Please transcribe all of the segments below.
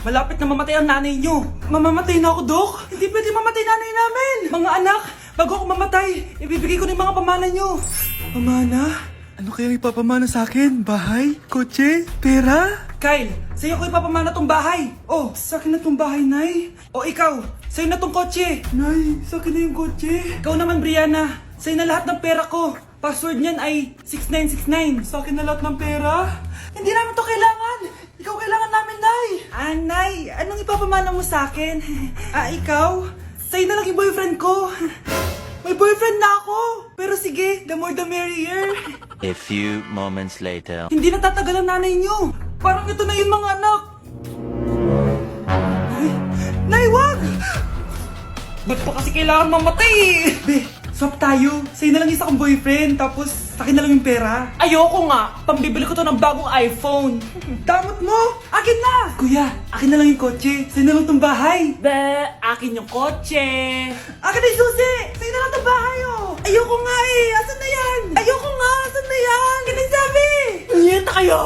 Malapit na mamatay ang nanay nyo. Mamamatay na ako, Dok. Hindi pwede mamatay nanay namin. Mga anak, bago ako mamatay, ibibigay ko na yung mga pamana nyo. Pamana? Ano kayang ipapamana sa akin? Bahay? Kotse? Pera? Kyle, sa'yo ko ipapamana tong bahay. Oh, sa akin na tong bahay, Nay. O ikaw, sa'yo na tong kotse. Nay, sa akin na yung kotse. Ikaw naman, Brianna, sa'yo na lahat ng pera ko. Password niyan ay 6969. Sa akin na lahat ng pera? Hindi namin to kailangan. Ikaw kailangan namin, Nay. Nay, anong ipapamana mo sa akin? Ikaw? Sa'yo na lang yung boyfriend ko. May boyfriend na ako. Pero sige, the more the merrier. A few moments later. Hindi na tatagal ang nanay niyo. Parang ito na yung mga anak. Nay, wag! Ba't pa kasi kailangan mamatay eh? Be, swap tayo. Sa'yo na lang isa kong boyfriend, tapos akin na lang yung pera. Ayoko nga. Pambibili ko to ng bagong iPhone. Damot mo! Akin na! Kuya, akin na lang yung kotse. Sa'yo na lang tong bahay. Be, akin yung kotse. Akin na yung susi! Sa'yo na lang tong bahay oh! Ayoko nga eh! Asan na yan? Ayoko nga! Asan na yan? Kinagsabi! Niyeta kayo!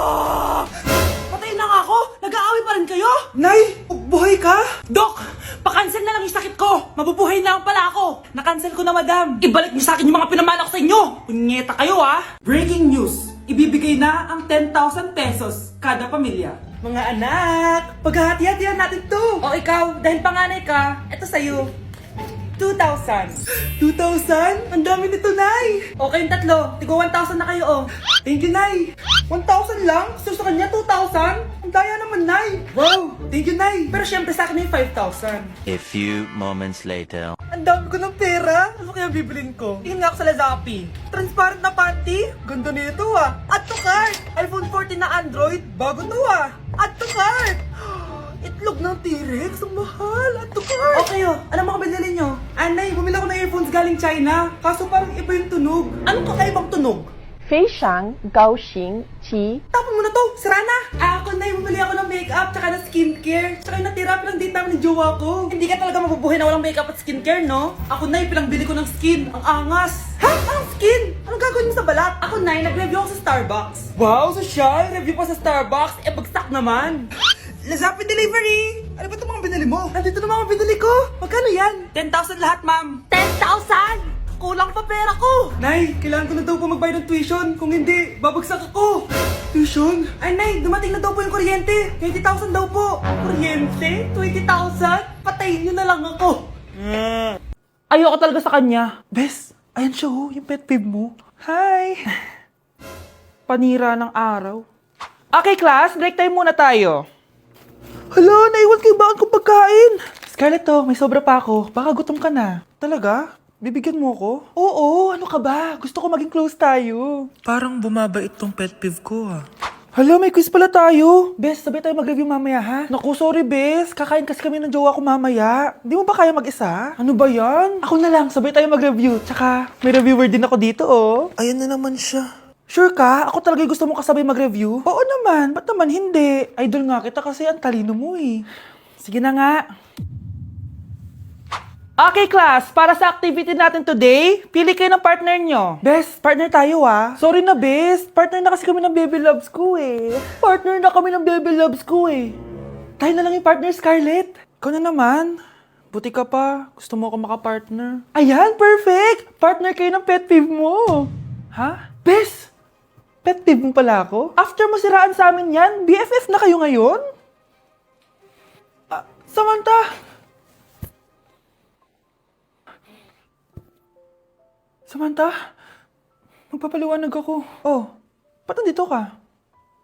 Patay na nga ako! Nag-aaway pa rin kayo? Nay! Buhay ka? Dok! Pakancel na lang yung sakit ko! Mabubuhay na lang pala ako! Nakancel ko na, madam! Ibalik niyo sa akin yung mga pinamana ko sa inyo! Punyeta kayo ah! Breaking news! Ibibigay na ang 10,000 pesos kada pamilya. Mga anak! Paghahati-hatihan natin to! O ikaw, dahil panganay ka, eto sa'yo. 2,000. 2,000? Ang dami nito, Nay! O kayong tatlo, tigo 1,000 na kayo, oh. Thank you, Nay! 1,000 lang? So sa kanya, 2,000? Ang daya naman, Nay! Wow! Thank you, Nay! Pero syempre sa akin yung 5,000. A few moments later. Ang dami ko ng pera! Ano kaya bibilin ko? Tingin nga ako sa Lazappi. Transparent na panty? Ganda nito ah! Add to cart! iPhone 14 na Android? Bago to ah! Add to cart! Itlog ng T-Rex? Ang mahal! Add to cart! Okay oh, ano mga binili nyo? Anay, bumili ako ng earphones galing China. Kaso parang iba yung tunog. Anong kakaibang tunog? 非常高兴其 Tapon mo na to! Sira na! Ako na, bumili ako ng makeup tsaka ng skincare. Tsaka yung natira pa ng date namin ng jowa ko. Hindi ka talaga mabubuhay na walang makeup at skincare, no? Ako na, pinangbili ko ng skin. Ang angas! Ha? Anong skin? Anong gagawin mo sa balat? Ako na, nag-review ako sa Starbucks. Wow, social! Review pa sa Starbucks? Eh, bagsak naman! Lazappi delivery! Ano ba itong mga binili mo? Nandito na mga binili ko! Magkano yan? 10,000 lahat, ma'am. 10,000! Kulang pa pera ko! Nay, kailangan ko na daw po magbayad ng tuition. Kung hindi, babagsak ako. Tuition? Ay, Nay, dumating na daw po yung kuryente. 20,000 daw po. Kuryente? 20,000? Patayin niyo na lang ako. Ayoko talaga sa kanya. Bes, ayan siya oh, yung pet peeve mo. Hi! Panira ng araw. Okay, class, break time muna tayo. Hala, naiwan kayo bakit kong pagkain? Scarlett to, may sobra pa ako. Baka gutom ka na. Talaga? Bibigyan mo ko? Oo, ano ka ba? Gusto ko maging close tayo. Parang bumabait tong pet peeve ko ah. Hala, may quiz pala tayo. Bes, sabay tayo mag-review mamaya ha? Naku, sorry Bes. Kakain kasi kami ng jowa ko mamaya. Di mo ba kaya mag-isa? Ano ba yan? Ako na lang, sabay tayo mag-review. Tsaka, may reviewer din ako dito oh. Ayan na naman siya. Sure ka? Ako talaga yung gusto mo kasabay mag-review? Oo naman, ba't naman hindi? Idol nga kita kasi ang talino mo eh. Sige na nga. Okay class, para sa activity natin today, pili kayo ng partner nyo. Bes, partner tayo ah. Sorry na Bes, partner na kasi kami ng baby loves ko eh. Partner na kami ng baby loves ko eh. Tayo na lang yung partner, Scarlett. Ikaw na naman. Buti ka pa, gusto mo ako makapartner. Ayan, perfect! Partner kayo ng pet peeve mo. Ha? Bes, pet peeve mo pala ako? After mo siraan sa amin yan, BFF na kayo ngayon? Samantha! Samantha, magpapaliwanag ako. Oh, ba't nandito ka?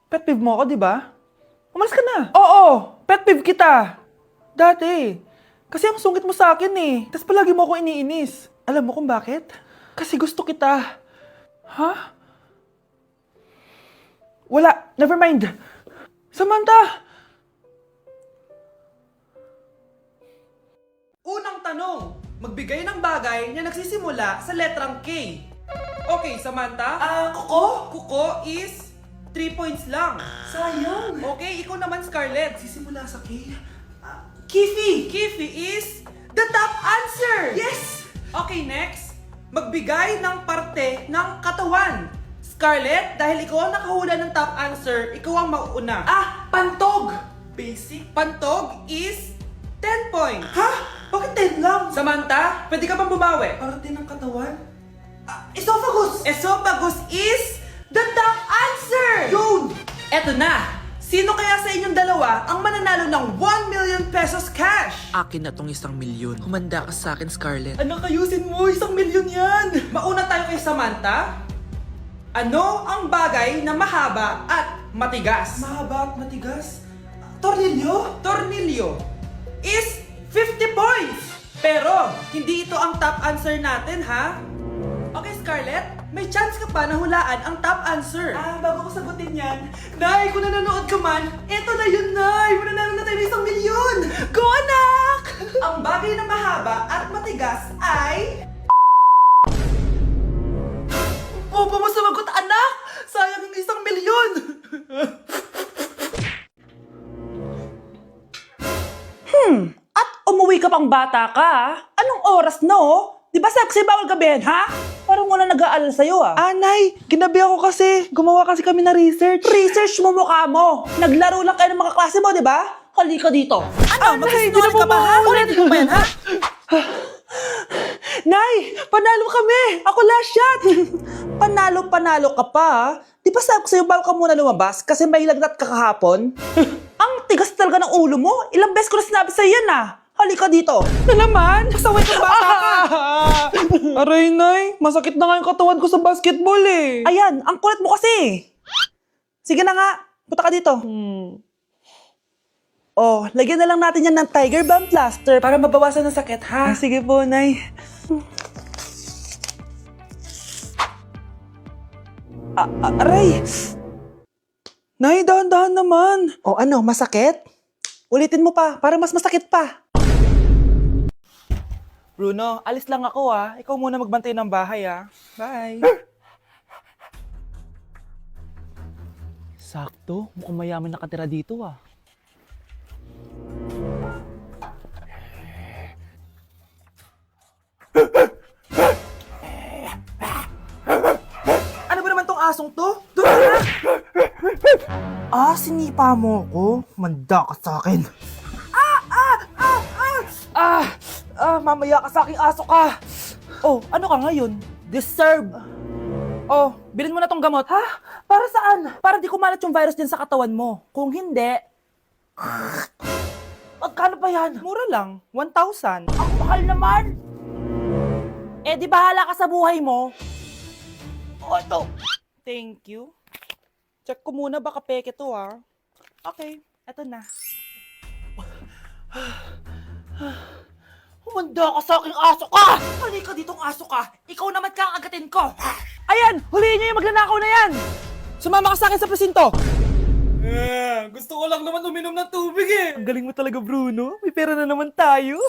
Pet peeve mo ako, di ba? Umalis ka na. Oo, pet peeve kita. Dati. Kasi ang sungit mo sa akin eh. Tapos palagi mo ako iniinis. Alam mo kung bakit? Kasi gusto kita. Ha? Wala, never mind. Samantha! Unang tanong. Magbigay ng bagay na nagsisimula sa letrang K. Okay, Samantha. Kuko? Kuko is 3 points lang. Sayang. Okay, ikaw naman, Scarlett. Sisimula sa K. Kifi. Kifi is the top answer. Yes. Okay, next. Magbigay ng parte ng katawan. Scarlett, dahil ikaw ang nakahula ng top answer, ikaw ang mauuna. Pantog. Basic. Pantog is 10 points. Ha? Bakit 10 lang? Samantha, pwede ka bang bumawi? Parte ng katawan? Esophagus! Esophagus is the top answer! Yun! Eto na! Sino kaya sa inyong dalawa ang mananalo ng 1 million pesos cash? Akin na tong 1 milyon. Humanda ka sa akin, Scarlett. Anak, ayusin mo! 1 milyon yan! Mauna tayo kay Samantha. Ano ang bagay na mahaba at matigas? Mahaba at matigas? Tornilyo? Tornilyo is 50 points! Pero, hindi ito ang top answer natin, ha? Okay, Scarlett, may chance ka pa na hulaan ang top answer. Bago ko sagutin yan, Nay, kung nanonood ka man, eto na yun, Nay! Mananalo na tayo ng 1 milyon! Go, anak! Ang bagay na mahaba at matigas ay... Opo mo sumagot, anak! Sayang yung 1 milyon! At umuwi ka pang bata ka, anong oras no? Di ba sabi kasi bawal gabihin, ha? Parang wala nag-aalala sa'yo, Nay, ginabi ako kasi. Gumawa kasi kami na research. Research mo mukha mo. Naglaro lang kayo ng mga klase mo, di ba? Halika dito. Ano? Magsisinungaling ka ba, ha? Ulitin mo ba yan, ha? Nay, panalo kami! Ako last shot! Panalo ka pa, ha? Di ba sabi ko sa'yo bawal ka muna lumabas kasi may lagnat ka kahapon? Ang tigas talaga ng ulo mo. Ilang beses ko na sinabi sa'yo yan, Halika dito. Na naman? Pasaway kang bata ka. Aray, Nay. Masakit na nga yung katawan ko sa basketball eh. Ayan, ang kulit mo kasi. Sige na nga, punta ka dito. Oh, lagyan na lang natin yan ng Tiger Balm plaster para mabawasan ng sakit, ha? Sige po, Nay. Aray! Nay, dahan-dahan naman. O ano, masakit? Ulitin mo pa, para mas masakit pa. Bruno, alis lang ako, Ikaw muna magbantay ng bahay, Bye. Sakto, mukhang mayaman nakatira dito, Ano ba naman tong asong to? Doon ka na! Sinipa mo ko? Manda ka sa akin. Mamaya ka sa aking aso ka. Oh, ano ka ngayon? Deserve. Oh, bilhin mo na tong gamot. Ha? Para saan? Para di kumalat yung virus din sa katawan mo. Kung hindi... Magkano pa yan? Mura lang. 1,000. Ang mahal naman. Eh, di bahala ka sa buhay mo. Oh, ito. Thank you. Check ko muna, baka peke to, Okay, eto na. Humanda ka sa aking aso ka! Halika ditong aso ka! Ikaw naman ka ang agatin ko! Ayan! Huliin niyo yung magnanakaw na yan! Sumama ka sa akin sa presinto! Gusto ko lang naman uminom ng tubig eh! Ang galing mo talaga, Bruno. May pera na naman tayo.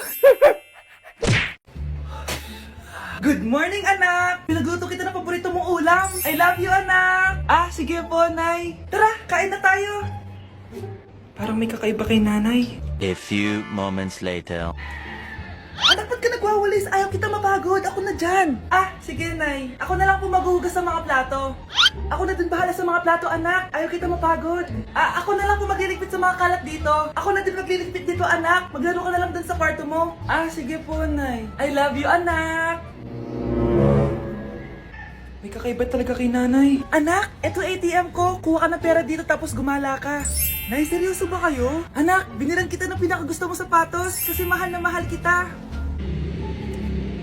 Good morning, anak! Pinagluto kita ng paborito mong ulam. I love you, anak! Sige po, Nay. Tara, kain na tayo. Parang may kakaiba kay nanay. A few moments later. Anak, ba't ka nagwawalis? Ayaw kita mapagod. Ako na dyan. Sige, Nay. Ako na lang po maghuhugas sa mga plato. Ako na din bahala sa mga plato, anak. Ayaw kita mapagod. Ako na lang po magliligpit sa mga kalat dito. Ako na din magliligpit dito, anak. Maglaro ka na lang dun sa kwarto mo. Sige po, Nay. I love you, anak. May kakaiba talaga kay nanay. Anak, eto ATM ko. Kuha ka ng pera dito tapos gumala ka. Nay, seryoso ba kayo? Anak, binilan kita ng pinakagusto mo sapatos kasi mahal na mahal kita.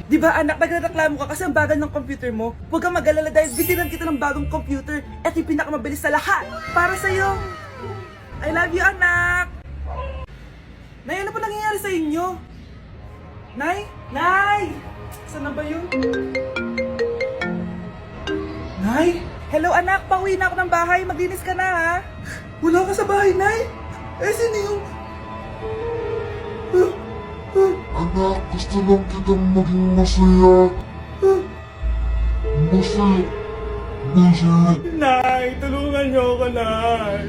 Di ba, anak, nagreklamo ka kasi ang bagal ng computer mo? Huwag kang mag-alala dahil binilan kita ng bagong computer. Eto yung pinakamabilis sa lahat. Para sa'yo. I love you, anak. Nay, ano pa nangyayari sa inyo? Nay? Nay! Saan na ba yun? Nay? Hello, anak. Pauwi na ako ng bahay. Maglinis ka na, ha? Wala ka sa bahay, Nay? Sino yung... Anak, gusto lang kitang maging masaya. Masaya. Nay, tulungan niyo ako, Nay.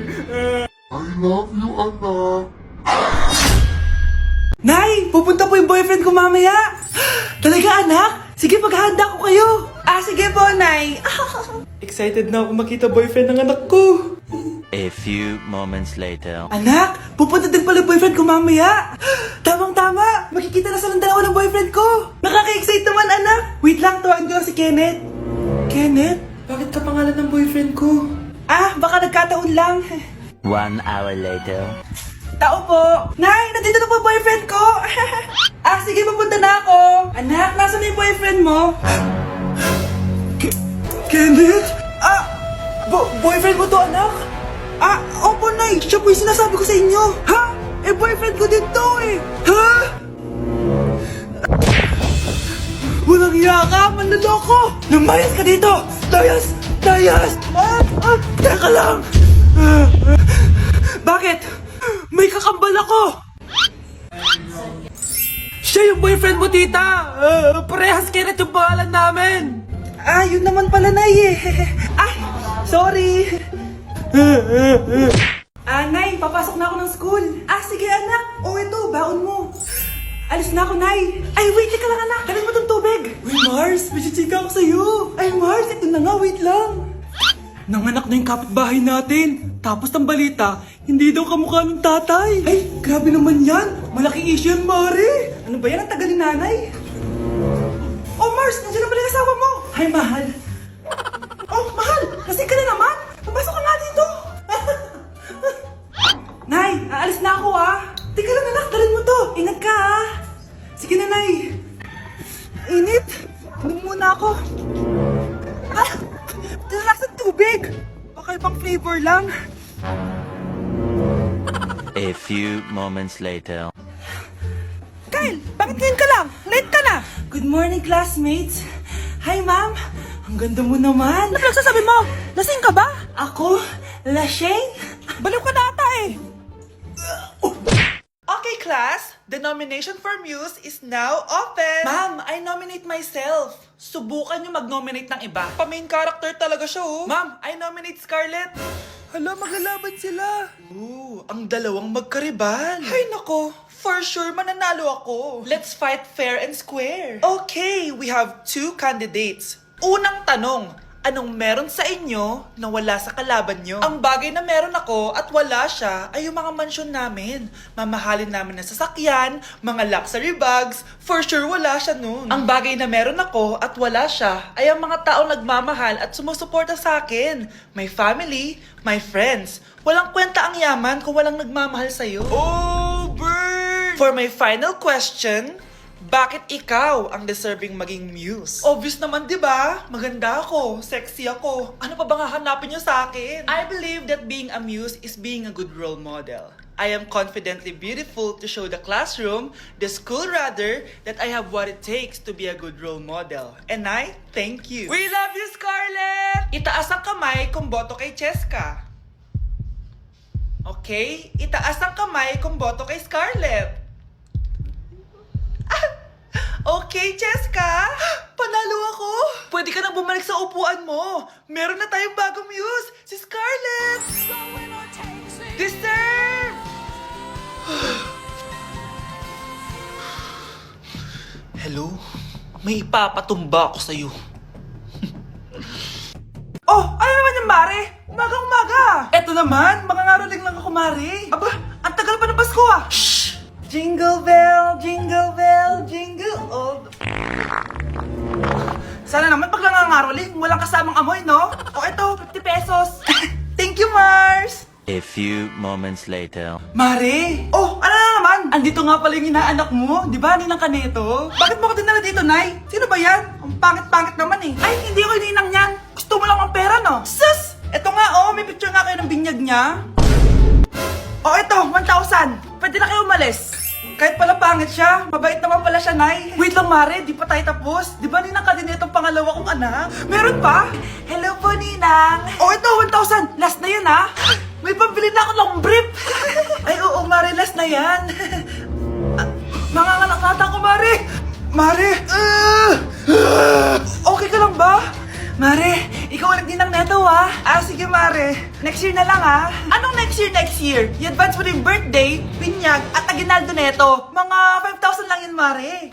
I love you, anak. Nay, pupunta po yung boyfriend ko mamaya. Talaga, anak? Sige, paghahanda ko kayo. Sige po, Nay. Excited na ako makita boyfriend ng anak ko. A few moments later. Anak, pupunta din pala boyfriend ko mamaya. Tamang-tama, makikita na silang dalawa ng boyfriend ko. Nakaka-excite naman, anak. Wait lang, tuwain ko lang si Kenneth. Kenneth? Bakit ka pangalan ng boyfriend ko? Ah, baka nagkataon lang. 1 hour later. Tao po. Nay, nandito na po boyfriend ko. Sige, papunta na ako. Anak, nasa na yung boyfriend mo? Kenneth? Boyfriend mo to, anak? Opo, Nay. Siya po yung sinasabi ko sa inyo. Ha? Boyfriend ko din to eh. Ha? Walang iya ka, manloloko. Lumayas ka dito. Layas! Teka lang. Bakit? May kakambal ako. Siya yung boyfriend mo, tita. Parehas Kenneth yung pangalan namin. Yun naman pala, Nay eh. Sorry. Nay, papasok na ako ng school. Sige anak. Ito, baon mo. Alis na ako, Nay. Wait, teka lang anak. Dalhin mo tong tubig. Uy, Mars, may chichika ako sa'yo. Mars, ito na nga, wait lang. Nanganak na yung kapitbahay natin. Tapos ng balita, hindi daw kamukha ng tatay. Grabe naman yan. Malaking issue yan, Mari. Ano ba yan? Ang tagal ni nanay. Mars, nandiyan na pala yung asawa mo. Hi, mahal. Mahal, lasing ka na naman. Pumasok ka nga dito. Nay, aalis na ako Teka lang anak, dalhin mo to. Ingat ka Sige na, Nay. Init. Inom muna ako. Tinalak sa tubig. Baka ibang flavor lang. A few moments later. Kyle, bakit ngayon ka lang? Late ka na. Good morning, classmates. Hi, ma'am. Ang ganda mo naman. Ano pinagsasabi mo? Lasing ka ba? Ako? Lasing? Baliw ka na ata eh. Okay, class. The nomination for Muse is now open. Ma'am, I nominate myself. Subukan niyo mag-nominate ng iba. Pa-main character talaga siya, Ma'am, I nominate Scarlett. Hala, maglalaban sila. Ang dalawang magkaribal. Ay, nako. For sure, mananalo ako. Let's fight fair and square. Okay, we have 2 candidates. Unang tanong, anong meron sa inyo na wala sa kalaban nyo? Ang bagay na meron ako at wala siya ay yung mga mansyon namin. Mamahalin namin na sasakyan, mga luxury bags. For sure, wala siya nun. Ang bagay na meron ako at wala siya ay ang mga taong nagmamahal at sumusuporta sa akin. My family, my friends. Walang kwenta ang yaman kung walang nagmamahal sa'yo. Bird! For my final question, bakit ikaw ang deserving maging muse? Obvious naman, di ba? Maganda ako, sexy ako. Ano pa bang hahanapin niyo sa akin? I believe that being a muse is being a good role model. I am confidently beautiful to show the classroom, the school rather, that I have what it takes to be a good role model. And I thank you. We love you, Scarlett! Itaas ang kamay kung boto kay Cheska. Okay? Itaas ang kamay kung boto kay Scarlett. Okay, Cheska! Panalo ako! Pwede ka nang bumalik sa upuan mo! Meron na tayong bagong muse! Si Scarlett! Deserve! Hello? May ipapatumba ako sa'yo. Ano naman yung Mare? Umaga-umaga! Eto naman, mga ngaroling lang ako, Mare. Aba, ang tagal pa ng Pasko Shh! Jingle bell, jingle bell, jingle all the... Sana naman pag nangangaroling, walang kasamang amoy, no? Eto, 50 pesos. Thank you, Mars! A few moments later. Mare! Ano na naman? Andito nga pala yung inaanak mo. Di ba, ninang ka nito? Bakit mo ko dinala dito, Nay? Sino ba yan? Ang pangit-pangit naman eh. Ay, hindi ko ninang yan. Gusto mo lang ang pera, no? Sus! Ito nga, may picture nga kayo ng binyag niya. Ito, 1,000. Pwede na kayo umalis. Kahit pala pangit siya, mabait naman pala siya, Nay. Wait lang, Mare, di pa tayo tapos. Di ba ninang ka din itong pangalawa kong anak? Meron pa? Hello po, Ninang. Ito, 1,000. Last na yun, ha? May pambili na ako ng brief. Ay, oo, Mare, last na yan. Mga anak nata ko, Mare. Mare! Okay ka lang ba? Mare, ikaw ulit din ang neto, ha? Sige, Mare. Next year na lang, ha? Anong next year, next year? I-advance mo na yung birthday, pinyag, at aginaldo neto. Mga 5,000 lang yun, Mare.